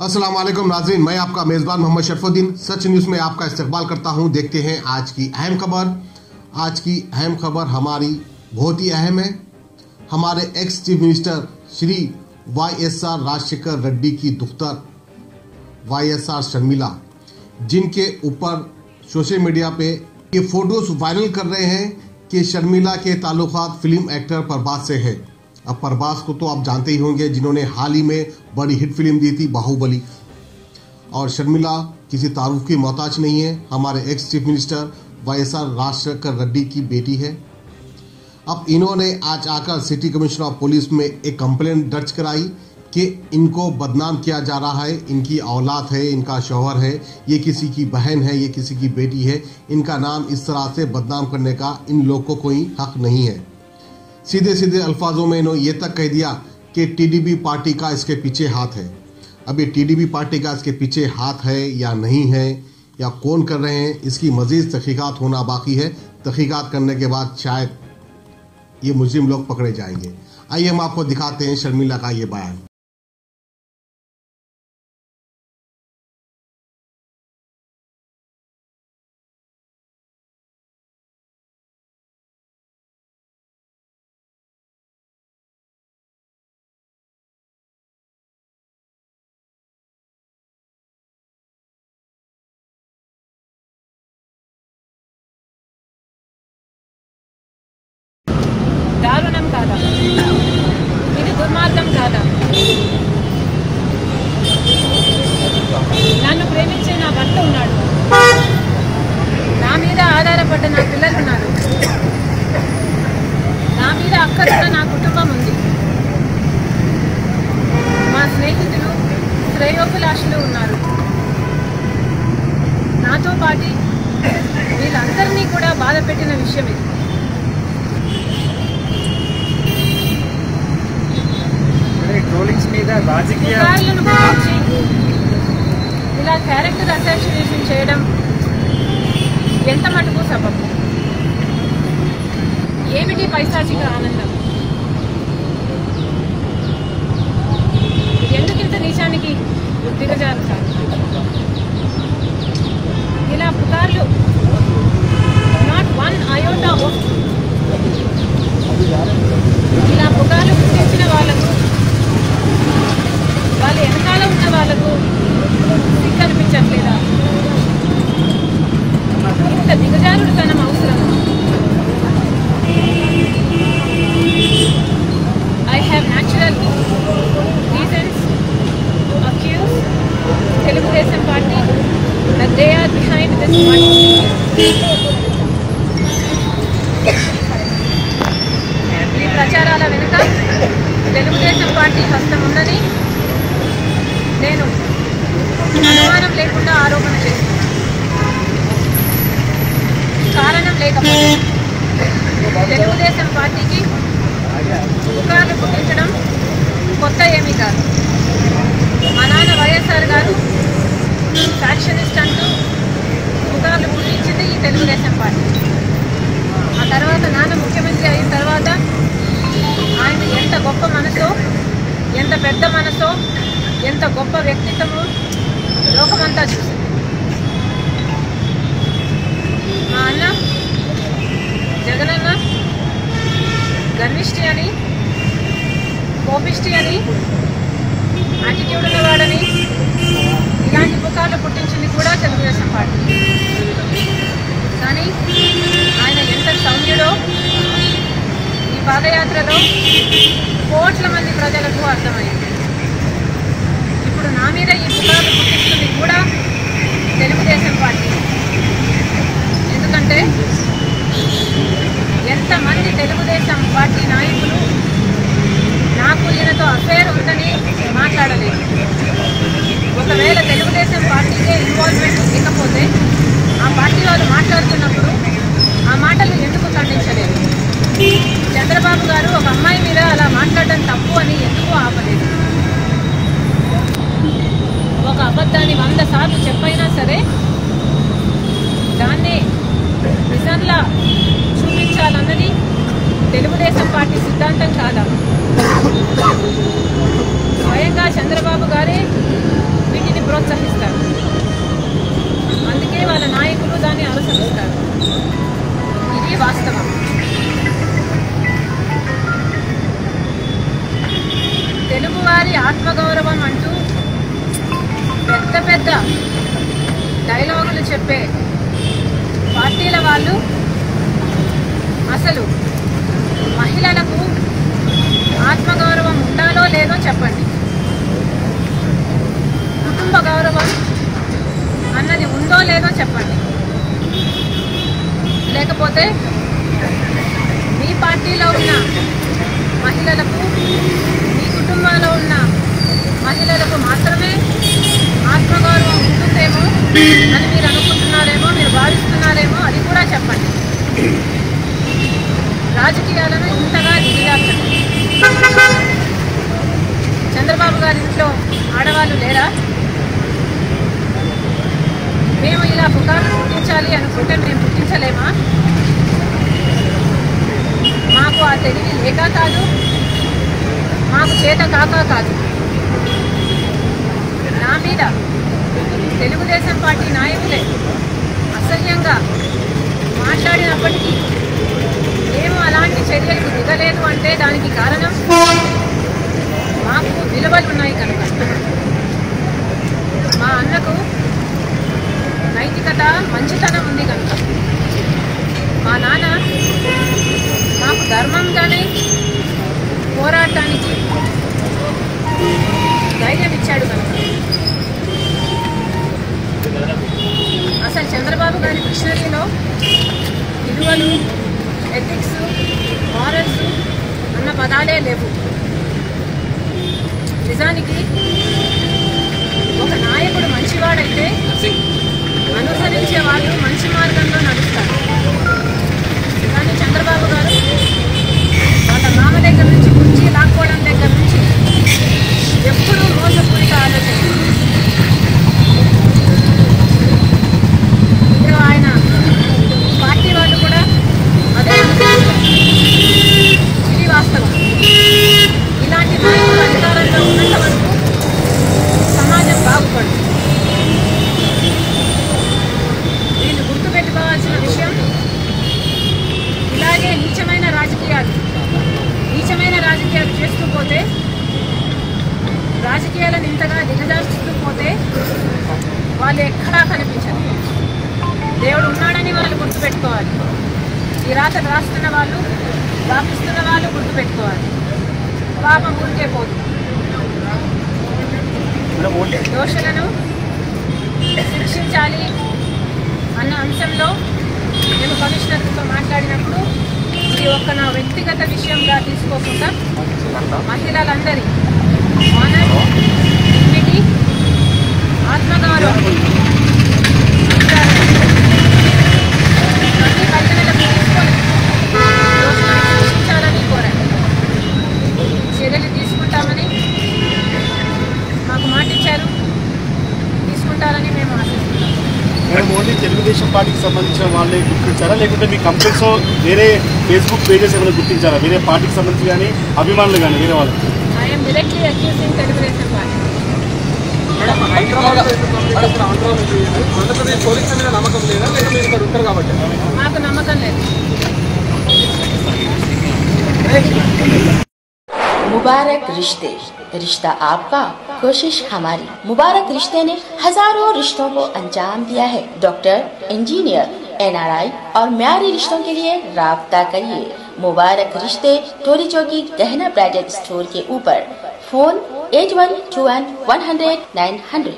अस्सलाम वालेकुम नाज़रीन, मैं आपका मेज़बान मोहम्मद शरफुद्दीन सच न्यूज़ में आपका इस्तकबाल करता हूं। देखते हैं आज की अहम खबर। आज की अहम खबर हमारी बहुत ही अहम है। हमारे ex chief minister Shri YSR Rajashekhar Reddy की दुख्तर YSR शर्मिला, जिनके ऊपर सोशल मीडिया पे ये फोटोज वायरल कर रहे हैं कि शर्मिला के ताल्लुकात फिल्म एक्टर प्रभास से है। अब प्रभास को तो आप जानते ही होंगे, जिन्होंने हाल ही में बड़ी हिट फिल्म दी थी बाहुबली। और शर्मिला किसी तारुफ की मोहताज नहीं है, हमारे ex chief minister YSR Rajashekhar Reddy की बेटी है। अब इन्होंने आज आकर सिटी कमिश्नर ऑफ पुलिस में एक कंप्लेंट दर्ज कराई कि इनको बदनाम किया जा रहा है, इनकी औलाद है, इनका शौहर है, ये किसी की बहन है, ये किसी की बेटी है, इनका नाम इस तरह से बदनाम करने का इन लोगों को कोई हक नहीं है। सीधे सीधे अल्फाजों में इन्होंने ये तक कह दिया कि TDP पार्टी का इसके पीछे हाथ है। अब ये TDP पार्टी का इसके पीछे हाथ है या नहीं है, या कौन कर रहे हैं, इसकी मजीद तहकीकात होना बाकी है। तहकीकात करने के बाद शायद ये मुजरिम लोग पकड़े जाएंगे। आइए हम आपको दिखाते हैं शर्मिला का ये बयान। దారుణం కాదా? ఇది దుర్మార్గం కాదా? నన్ను ప్రేమించే నా భర్త ఉన్నాడు, నా మీద ఆధారపడ్డ నా పిల్లలు ఉన్నారు, నా మీద అక్కడున్న నా కుటుంబం ఉంది, మా స్నేహితులు శ్రేయోభిలాషులు ఉన్నారు. నాతో పాటు వీళ్ళందరినీ కూడా బాధ పెట్టిన విషయం ఇది. అధికారులను గురించి ఇలా క్యారెక్టర్ అసాసినేషన్ చేయడం ఎంత మటుకు సబబు? ఏమిటి పైశాచిక ఆనందం? ఎందుకింత నీచానికి దిగజారుతారు? ఇలా పుకార్లు నాట్ వన్ అయోటా ఆఫ్ ఇలా పుకార్లు పుట్టించిన వాళ్ళకు, వాళ్ళ వెనకాల ఉన్న వాళ్ళకు సిగ్గనిపించట్లేదా? ఇంత దిగజారుడుతనం అవసరం? I have natural reasons to accuse Telugu Party that they are behind this party. ఈ ప్రచారాల వెనుక తెలుగుదేశం పార్టీ హస్తం ఉందని నేను అనుమానం లేకుండా ఆరోపణ చేస్తున్నాను. కారణం లేకపోతే తెలుగుదేశం పార్టీకి పుకార్లు పుట్టించడం కొత్త ఏమీ కాదు. మా నాన్న YSR గారు ఫ్యాక్షనిస్ట్ అంటూ పుకార్లు పుట్టించింది ఈ తెలుగుదేశం పార్టీ. ఆ తర్వాత నాన్న ముఖ్యమంత్రి అయిన తర్వాత ఆయన ఎంత గొప్ప మనసో, ఎంత పెద్ద మనసో, ఎంత గొప్ప వ్యక్తిత్వము లోకమంతా చూసింది. మా అన్న జగనన్న గర్విష్టి అని, కోపిష్టి అని, యాటిట్యూడ్ ఉన్నవాడని ఇలాంటి పుకార్లు పుట్టించింది కూడా తెలుగుదేశం పార్టీ. కానీ ఆయన ఎంత సౌమ్యుడో ఈ పాదయాత్రలో కోట్ల మంది ప్రజలకు అర్థమైంది. ఇప్పుడు నా మీద ఈ పుకార్లు పుట్టిస్తుంది కూడా తెలుగుదేశం పార్టీ. ఎందుకంటే ఎంతమంది తెలుగుదేశం పార్టీ నాయకులు నాకు ఈయనతో అఫేర్ ఉందని మాట్లాడలేదు. ఒకవేళ తెలుగుదేశం పార్టీకే ఇన్వాల్వ్మెంట్ లేకపోతే ఆ పార్టీ వాళ్ళు మాట్లాడుతున్నప్పుడు ఆ మాటలు ఎందుకు ఖండించలేదు? చంద్రబాబు గారు ఒక అమ్మాయి మీద అలా మాట్లాడడం తప్పు అని ఎందుకు ఆపలేదు? ఒక అబద్ధాన్ని 100 సార్లు చెప్పైనా సరే దాన్ని నిజంలా చూపించాలన్నది తెలుగుదేశం పార్టీ సిద్ధాంతం కాదా? స్వయంగా చంద్రబాబు గారే చెప్పే పార్టీల వాళ్ళు అసలు మహిళలకు ఆత్మగౌరవం ఉండాలో లేదో చెప్పండి. కుటుంబ గౌరవం అన్నది ఉందో లేదో చెప్పండి. లేకపోతే మీ పార్టీలో ఉన్న మహిళలకు, మీ కుటుంబంలో ఉన్న మహిళలకు మాత్రమే ఆత్మగౌరవం ఉంటుందేమో అని మీరు అనుకుంటున్నారేమో, మీరు భావిస్తున్నారేమో, అది కూడా చెప్పండి. రాజకీయాలను ఇంతగా దిగజార్చండి. చంద్రబాబు గారి ఇంట్లో ఆడవాళ్ళు లేరా? మేము ఇలా పుకార్లు పుట్టించాలి అనుకుంటే మేము పుట్టించలేమా? మాకు ఆ తెలివి లేక కాదు, మాకు చేత కాక కాదు. నా మీద తెలుగుదేశం పార్టీ నాయకులే అసహ్యంగా మాట్లాడినప్పటికీ మేము అలాంటి చర్యలకు దిగలేదు అంటే దానికి కారణం మాకు విలువలు ఉన్నాయి కనుక. మా అన్నకు నైతికత, మంచితనం ఉంది కనుక. మా నాన్న మాకు ధర్మంగానే పోరాటానికి ధైర్యం ఇచ్చాడు కనుక. అసలు చంద్రబాబు గారి డిక్షనరీలో విలువలు, ఎథిక్స్, మారల్స్ అన్న పదాలే లేవు. నిజానికి ఒక నాయకుడు మంచివాడైతే అనుసరించే వాళ్ళు మంచి మార్గంలో నడుస్తారు. కానీ చంద్రబాబు గారు వాళ్ళ మామ దగ్గర నుంచి కుర్చీ లాక్కోవడం దగ్గర నుంచి ఎప్పుడూ మోసపూరిత ఆలోచన. ఆయన పార్టీ వాళ్ళు కూడా అదే అనుకుంటున్నారు. ఇది వాస్తవం. ఇలాంటి నాయకులు అధికారంలో ఉన్నంత వరకు సమాజం బాగుపడుతుంది. వీళ్ళు గుర్తుపెట్టుకోవాల్సిన విషయం, ఇలాగే నీచమైన రాజకీయాలు చేస్తూ పోతే, రాజకీయాలను ఇంతగా దిగజార్చుతూ పోతే వాళ్ళు ఎక్కడా కనిపించరు. దేవుడు ఉన్నాడని వాళ్ళు గుర్తుపెట్టుకోవాలి. ఈ రాతలు రాస్తున్న వాళ్ళు, రాపిస్తున్న వాళ్ళు గుర్తుపెట్టుకోవాలి. పాపం ఊరికే పోదు. దోషులను శిక్షించాలి అన్న అంశంలో మేము కమిషనర్తో మాట్లాడినప్పుడు ఇది ఒక్క నా వ్యక్తిగత విషయంగా తీసుకోకుండా మహిళలందరి ఆనర్, డిగ్నిటీ, ఆత్మగౌరవం ప్రతి పరిగణలకు తీసుకొని దోషులను శిక్షించాలని కోరాను. చర్యలు తీసుకుంటామని మాకు మాటిచ్చారు. తీసుకుంటారని మేము ఆశిస్తున్నాం. మేడం, ఓన్లీ తెలుగుదేశం పార్టీకి సంబంధించిన వాళ్ళే గుర్తించారా, లేకుంటే మీ కంపెనీస్ వేరే ఫేస్బుక్ పేజెస్ ఏమైనా గుర్తించారా? వేరే పార్టీకి సంబంధించి కానీ, అభిమానులు కానీ వేరే వాళ్ళు? I'm directly accusing Telugu Desam party. మాకు నమ్మకం లేదు. मुबारक रिश्ते, रिश्ता आपका, कोशिश हमारी। मुबारक रिश्ते ने हजारों रिश्तों को अंजाम दिया है। डॉक्टर, इंजीनियर, NRI और म्यारी रिश्तों के लिए राब्ता करिए। मुबारक रिश्ते, टोली चौकी, गहना ब्राइडल स्टोर के ऊपर। फोन 8121 100 900।